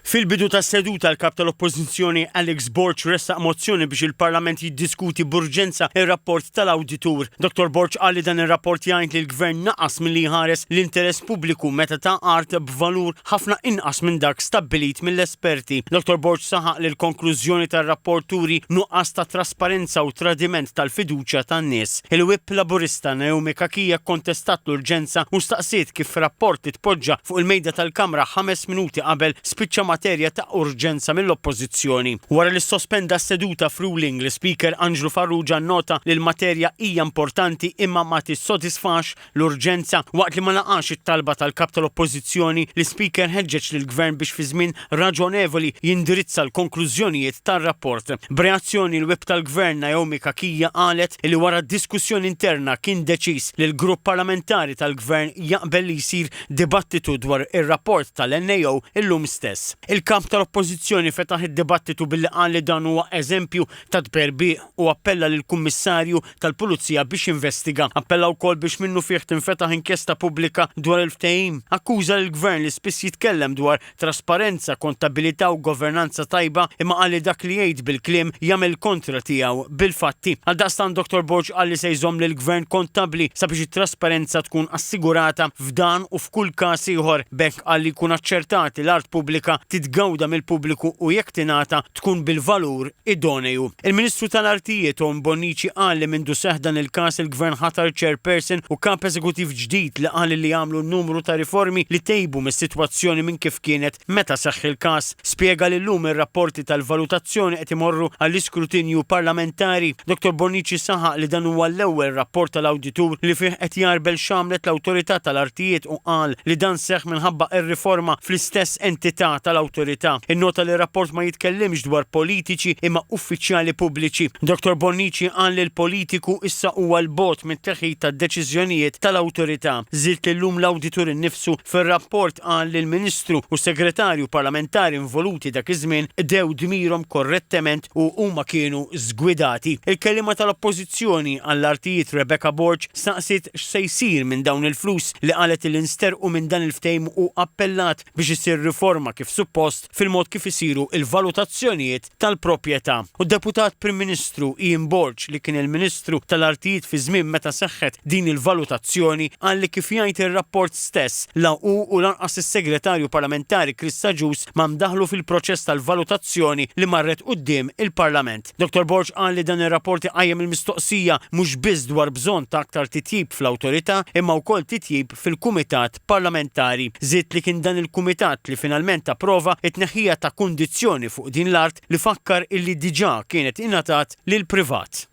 Fil-bidu tas-seduta l-kap tal-Oppożizzjoni Alex Borch ressaq mozzjoni biex il-Parlament jiddiskuti b'urġenza ir-rapport tal-Awditur. Dr. Borch qal li dan ir-rapport jgħid li l-Gvern naqas milli jħares l-interess pubbliku meta ta' art b'valur ħafna inqas minn dak stabbilit mill-esperti. Dr. Borch saħaq li l-konklużjoni tar-rapport turi nuqqas ta' trasparenza u tradiment tal-fiduċja tan-nies. Il-Whip Laburista Naomi Kakija kontestat l-urġenza u staqsiet kif rapport titpoġġa fuq il-mejda tal-Kamra 5 minuti qabel spiċċa materja ta' urġenza mill-Oppożizzjoni. Wara li sospenda s-seduta f'ruling l-Speaker Angelo Farrugia nnota li l-materja hija importanti imma ma tissodisfax l-urġenza waqt li ma laqax it-talba tal-kap tal-Oppożizzjoni l-Speaker ħeġġeġ lill-Gvern biex fi żmien raġonevoli jindirizza l-konklużjonijiet tar-rapport. B'reazzjoni l-Whip tal-Gvern Naomi Kakija qalet li wara d-diskussjoni interna kien deċiż li l-grupp parlamentari tal-Gvern jaqbel li jsir dibattitu dwar ir-rapport tal-NAO illum stess. Il-kap tal-Oppożizzjoni fetaħ id-dibattitu billi qal li dan huwa eżempju ta' tberbiq u appella lill-Kummissarju tal-Pulizija biex jinvestiga. Appella wkoll biex minnu fih tinfetaħ inkjesta pubblika dwar il-ftehim. Akkuża l-Gvern li spiss jitkellem dwar trasparenza, kontabilità u governanza tajba imma qal li dak li jgħid bil-kliem jagħmel kontra tiegħu bil-fatti. Għaldaqstant Dr. Borch qal li se jżomm lill-Gvern kontabbli sabiex it-trasparenza tkun assigurata f'dan u f'kull każ ieħor bekk qal li jkun aċċertati l-art pubblika titgawda mill-pubbliku u jekk tingħata tkun bil-valur idoneu. Il-Ministru tal-Artijiet Tom Bonnici qal li mindu seħħ dan il-każ il-Gvern ħatar chairperson u kap eżekuttiv ġdid li qal li jagħmlu n-numru ta' riformi li tejbu mis-sitwazzjoni minn kif kienet meta seħħ il-każ. Spjega li llum ir-rapporti tal-valutazzjoni qed imorru għall-iskrutinju parlamentari. Dr. Bonnici saħaq li dan huwa l-ewwel rapport tal-Awditur li fih qed jarbel xamlet l-Awtorità tal-Artijiet u qal li dan seħħ minħabba ir-riforma fl-istess entità tal-Awtorità. Innota li r-rapport ma jitkellimx dwar politiċi imma uffiċjali pubbliċi. Dr. Bonnici qal li l-politiku issa huwa l-bot mit-teħid tad-deċiżjonijiet tal-Awtorità. Żied li llum l-Awditur innifsu fir-rapport qal li l-Ministru u Segretarju Parlamentari involuti dak iż-żmien dew dmirhom korrettament u huma kienu żgwidati. Il-kelliema tal-Oppożizzjoni għall-Artijiet Rebecca Borch staqsit x'se jsir minn dawn il-flus li qalet li nsterqu minn dan il-ftehim u appellat biex isir riforma kif suppost fil-mod kif isiru il-valutazzjonijiet tal-proprjetà. U d-Deputat Prim Ministru Ian Borch li kien il-Ministru tal-Artijiet fi żmien meta seħħet din il-valutazzjoni qal li kif jgħid ir-rapport stess la u lanqas is-Segretarju Parlamentari Krista Ġus ma mdaħlu fil-proċess tal-valutazzjoni li marret quddiem il-Parlament. Dr. Borch qal li dan ir-rapport iqajjem il-mistoqsija mhux biss dwar bżonn ta' aktar titjib fl-Awtorità imma wkoll titjib fil-Kumitat Parlamentari. Żied li kien dan il-Kumitat li finalment approva it-tneħħija ta' kundizzjoni fuq din l-art li fakkar illi diġà kienet ingħatat lil privat.